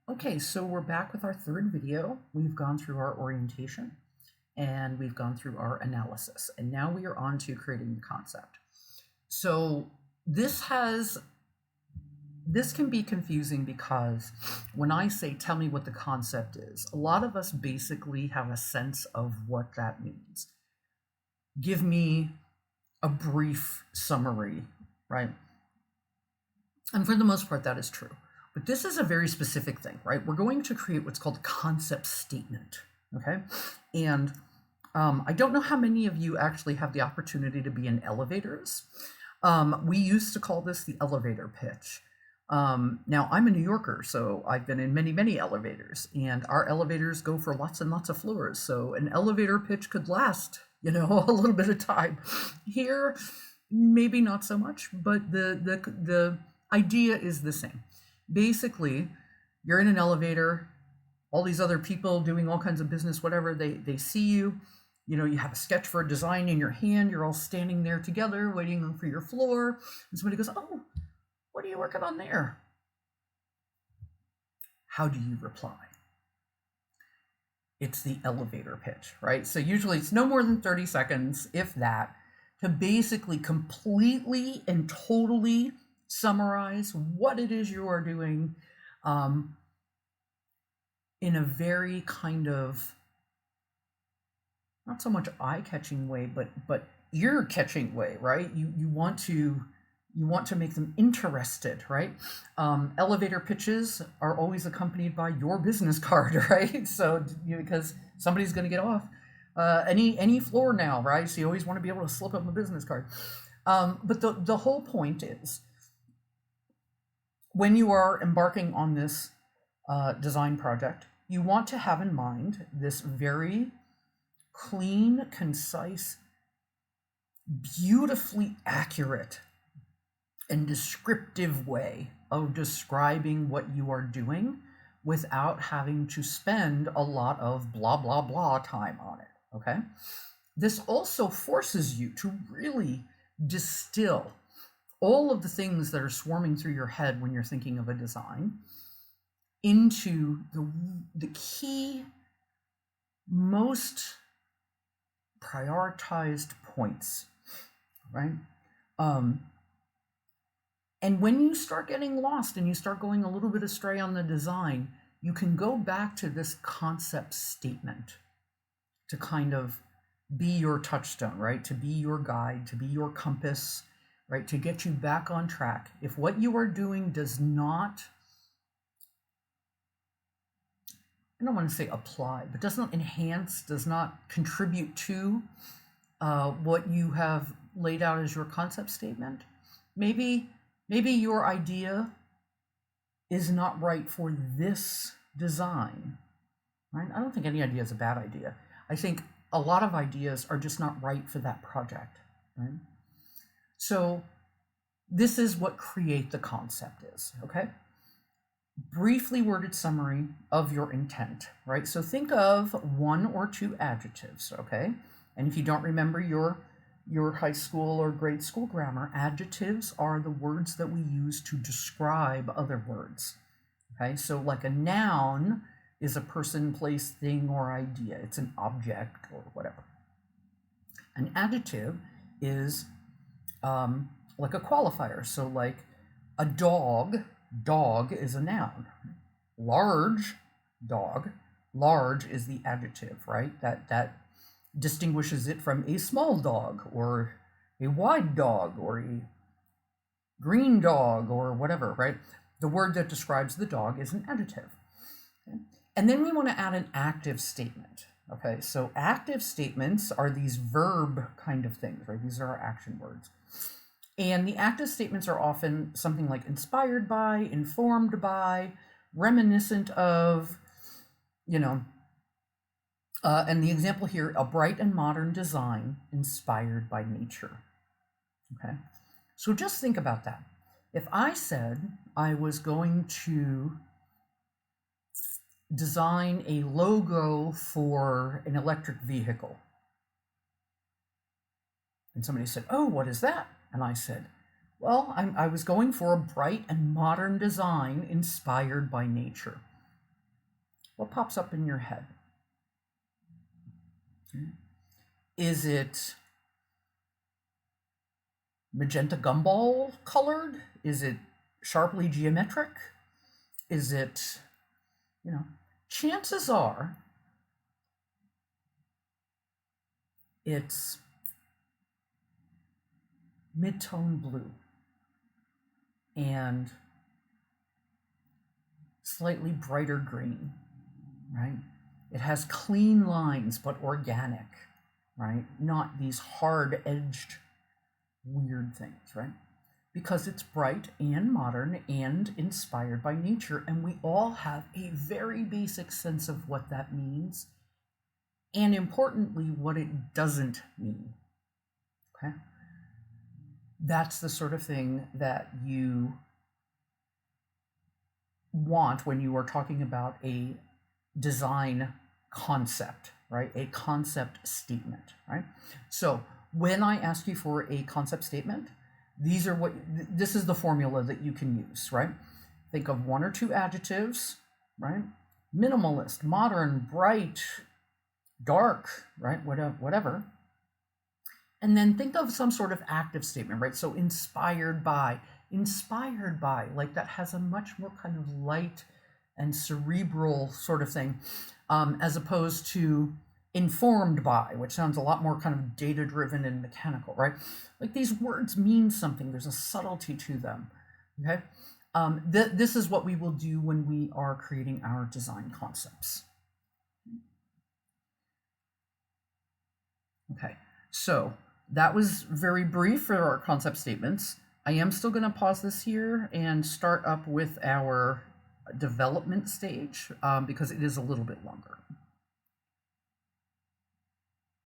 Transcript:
Okay, so we're back with our third video. We've gone through our orientation and we've gone through our analysis, and now we are on to creating the concept. So this can be confusing because when I say tell me what the concept is, a lot of us basically have a sense of what that means. Give me a brief summary, right? And for the most part, that is true. But this is a very specific thing, right? We're going to create what's called a concept statement, okay? And I don't know how many of you actually have the opportunity to be in elevators. We used to call this the elevator pitch. Now, I'm a New Yorker, so I've been in many, many elevators, and our elevators go for lots and lots of floors. So an elevator pitch could last, a little bit of time. Here, maybe not so much, but the idea is the same. Basically, you're in an elevator, all these other people doing all kinds of business, whatever, they see you, you have a sketch for a design in your hand, you're all standing there together waiting for your floor, and somebody goes, "Oh, what are you working on there?" How do you reply? It's the elevator pitch, right? So usually it's no more than 30 seconds, if that, to basically completely and totally summarize what it is you are doing in a very kind of, not so much eye-catching way, but ear-catching way, right? You want to make them interested, right? Elevator pitches are always accompanied by your business card, right? So because somebody's going to get off any floor now, right? So you always want to be able to slip up a business card. But the whole point is, when you are embarking on this design project, you want to have in mind this very clean, concise, beautifully accurate and descriptive way of describing what you are doing without having to spend a lot of blah, blah, blah time on it, okay? This also forces you to really distill all of the things that are swarming through your head when you're thinking of a design into the key, most prioritized points, right? And when you start getting lost and you start going a little bit astray on the design, you can go back to this concept statement to kind of be your touchstone, right? To be your guide, to be your compass, right? To get you back on track. If what you are doing does not, I don't want to say apply, but does not enhance, does not contribute to what you have laid out as your concept statement, maybe your idea is not right for this design, right? I don't think any idea is a bad idea. I think a lot of ideas are just not right for that project, right? So this is what create the concept is, okay? Briefly worded summary of your intent, right? So think of one or two adjectives, okay? And if you don't remember your high school or grade school grammar, adjectives are the words that we use to describe other words, okay? So like a noun is a person, place, thing, or idea. It's an object or whatever. An adjective is like a qualifier. So like a dog is a noun. Large dog, large is the adjective, right? That distinguishes it from a small dog or a wide dog or a green dog or whatever, right? The word that describes the dog is an adjective. Okay? And then we want to add an active statement. Okay, so active statements are these verb kind of things, right? These are our action words. And the active statements are often something like inspired by, informed by, reminiscent of, and the example here, a bright and modern design inspired by nature. Okay, so just think about that. If I said I was going to design a logo for an electric vehicle, and somebody said, "Oh, what is that?" And I said, "Well, I was going for a bright and modern design inspired by nature." what pops up in your head? Is it magenta gumball colored? Is it sharply geometric? Is it, chances are it's mid-tone blue and slightly brighter green, right? It has clean lines, but organic, right? Not these hard-edged, weird things, right? Because it's bright and modern and inspired by nature, and we all have a very basic sense of what that means, and importantly, what it doesn't mean, okay? That's the sort of thing that you want when you are talking about a design concept, right? A concept statement, right? So when I ask you for a concept statement, this is the formula that you can use, right? Think of one or two adjectives, right? Minimalist, modern, bright, dark, right? Whatever. And then think of some sort of active statement, right? So inspired by, like that has a much more kind of light and cerebral sort of thing, as opposed to informed by, which sounds a lot more kind of data-driven and mechanical, right? Like these words mean something. There's a subtlety to them, okay? This is what we will do when we are creating our design concepts. Okay, so that was very brief for our concept statements. I am still going to pause this here and start up with our development stage because it is a little bit longer.